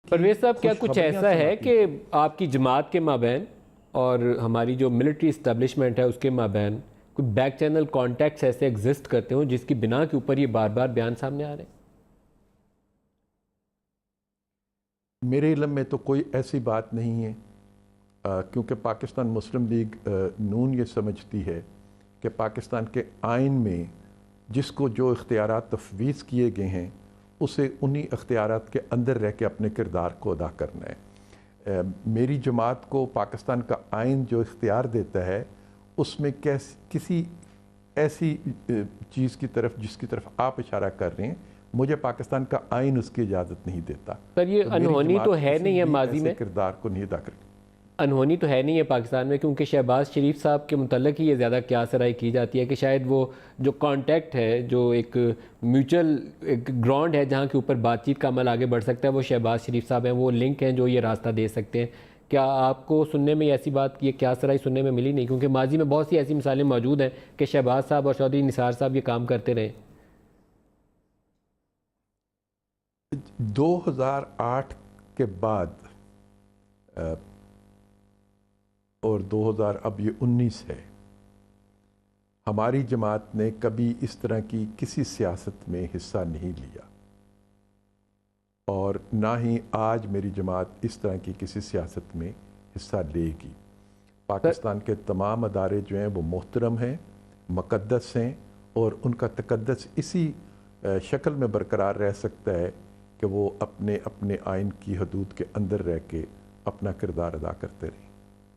پرویز صاحب، کیا کچھ ایسا ہے کہ آپ کی جماعت کے مابین اور ہماری جو ملٹری اسٹیبلشمنٹ ہے اس کے مابین کوئی بیک چینل کانٹیکٹس ایسے ایگزسٹ کرتے ہوں جس کی بنا کے اوپر یہ بار بار بیان سامنے آ رہے ہیں؟ میرے علم میں تو کوئی ایسی بات نہیں ہے، کیونکہ پاکستان مسلم لیگ نون یہ سمجھتی ہے کہ پاکستان کے آئین میں جس کو جو اختیارات تفویض کیے گئے ہیں اسے انہی اختیارات کے اندر رہ کے اپنے کردار کو ادا کرنا ہے۔ میری جماعت کو پاکستان کا آئین جو اختیار دیتا ہے اس میں کسی ایسی چیز کی طرف جس کی طرف آپ اشارہ کر رہے ہیں مجھے پاکستان کا آئین اس کی اجازت نہیں دیتا۔ سر، یہ انہونی تو ہے نہیں ہے ماضی میں، کردار کو نہیں ادا کرتی، انہونی تو ہے نہیں ہے پاکستان میں، کیونکہ شہباز شریف صاحب کے متعلق ہی یہ زیادہ قیاس رائے کی جاتی ہے کہ شاید وہ جو کانٹیکٹ ہے، جو ایک میوچل ایک گراؤنڈ ہے جہاں کے اوپر بات چیت کا عمل آگے بڑھ سکتا ہے، وہ شہباز شریف صاحب ہیں، وہ لنک ہیں جو یہ راستہ دے سکتے ہیں۔ کیا آپ کو سننے میں ایسی بات یہ قیاس رائے سننے میں ملی نہیں؟ کیونکہ ماضی میں بہت سی ایسی مثالیں موجود ہیں کہ شہباز صاحب اور چودھری نثار صاحب یہ کام کرتے رہے۔ 2008 کے بعد اور 2000 اب یہ 19 ہے، ہماری جماعت نے کبھی اس طرح کی کسی سیاست میں حصہ نہیں لیا، اور نہ ہی آج میری جماعت اس طرح کی کسی سیاست میں حصہ لے گی۔ پاکستان کے تمام ادارے جو ہیں وہ محترم ہیں، مقدس ہیں، اور ان کا تقدس اسی شکل میں برقرار رہ سکتا ہے کہ وہ اپنے آئین کی حدود کے اندر رہ کے اپنا کردار ادا کرتے رہیں۔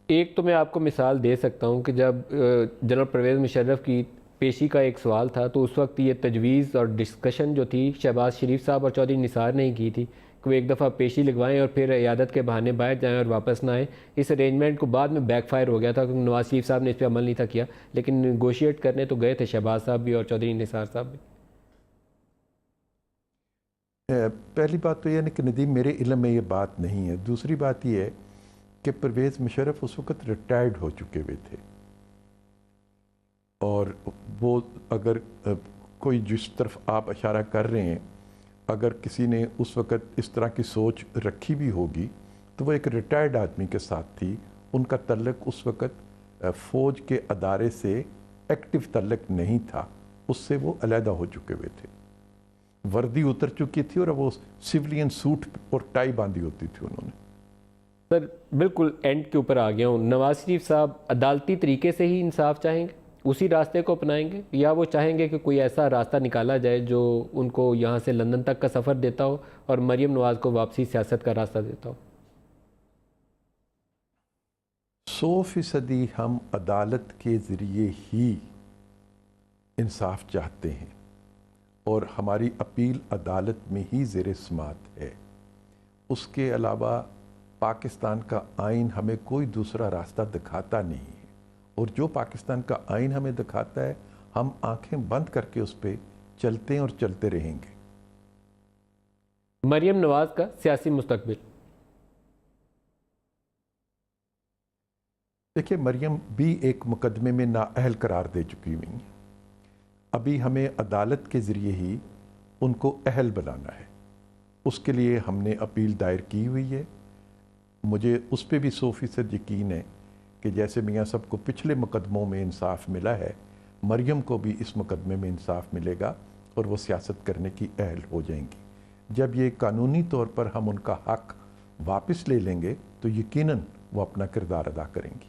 ایک تو میں آپ کو مثال دے سکتا ہوں کہ جب جنرل پرویز مشرف کی پیشی کا ایک سوال تھا تو اس وقت یہ تجویز اور ڈسکشن جو تھی شہباز شریف صاحب اور چودھری نثار نے ہی کی تھی کہ وہ ایک دفعہ پیشی لگوائیں اور پھر عیادت کے بہانے باہر جائیں اور واپس نہ آئیں۔ اس ارینجمنٹ کو بعد میں بیک فائر ہو گیا تھا کیونکہ نواز شریف صاحب نے اس پہ عمل نہیں تھا کیا، لیکن نیگوشیٹ کرنے تو گئے تھے شہباز صاحب بھی اور چودھری نثار صاحب بھی۔ پہلی بات تو یہ ہے کہ ندیم میرے علم میں یہ بات نہیں ہے۔ دوسری بات یہ ہے کہ پرویز مشرف اس وقت ریٹائرڈ ہو چکے ہوئے تھے، اور وہ اگر کوئی جس طرف آپ اشارہ کر رہے ہیں اگر کسی نے اس وقت اس طرح کی سوچ رکھی بھی ہوگی تو وہ ایک ریٹائرڈ آدمی کے ساتھ تھی۔ ان کا تعلق اس وقت فوج کے ادارے سے ایکٹیو تعلق نہیں تھا، اس سے وہ علیحدہ ہو چکے ہوئے تھے، وردی اتر چکی تھی اور وہ سیولین سوٹ اور ٹائی باندھی ہوتی تھی انہوں نے۔ سر بالکل اینڈ کے اوپر آ گیا ہوں، نواز شریف صاحب عدالتی طریقے سے ہی انصاف چاہیں گے، اسی راستے کو اپنائیں گے، یا وہ چاہیں گے کہ کوئی ایسا راستہ نکالا جائے جو ان کو یہاں سے لندن تک کا سفر دیتا ہو اور مریم نواز کو واپسی سیاست کا راستہ دیتا ہو؟ 100% ہم عدالت کے ذریعے ہی انصاف چاہتے ہیں، اور ہماری اپیل عدالت میں ہی زیر سماعت ہے۔ اس کے علاوہ پاکستان کا آئین ہمیں کوئی دوسرا راستہ دکھاتا نہیں ہے، اور جو پاکستان کا آئین ہمیں دکھاتا ہے ہم آنکھیں بند کر کے اس پہ چلتے ہیں اور چلتے رہیں گے۔ مریم نواز کا سیاسی مستقبل؟ دیکھیں، مریم بھی ایک مقدمے میں نااہل قرار دے چکی ہوئی ہیں، ابھی ہمیں عدالت کے ذریعے ہی ان کو اہل بنانا ہے۔ اس کے لیے ہم نے اپیل دائر کی ہوئی ہے۔ مجھے اس پہ بھی 100% یقین ہے کہ جیسے میاں صاحب کو پچھلے مقدموں میں انصاف ملا ہے، مریم کو بھی اس مقدمے میں انصاف ملے گا اور وہ سیاست کرنے کی اہل ہو جائیں گی۔ جب یہ قانونی طور پر ہم ان کا حق واپس لے لیں گے تو یقیناً وہ اپنا کردار ادا کریں گی۔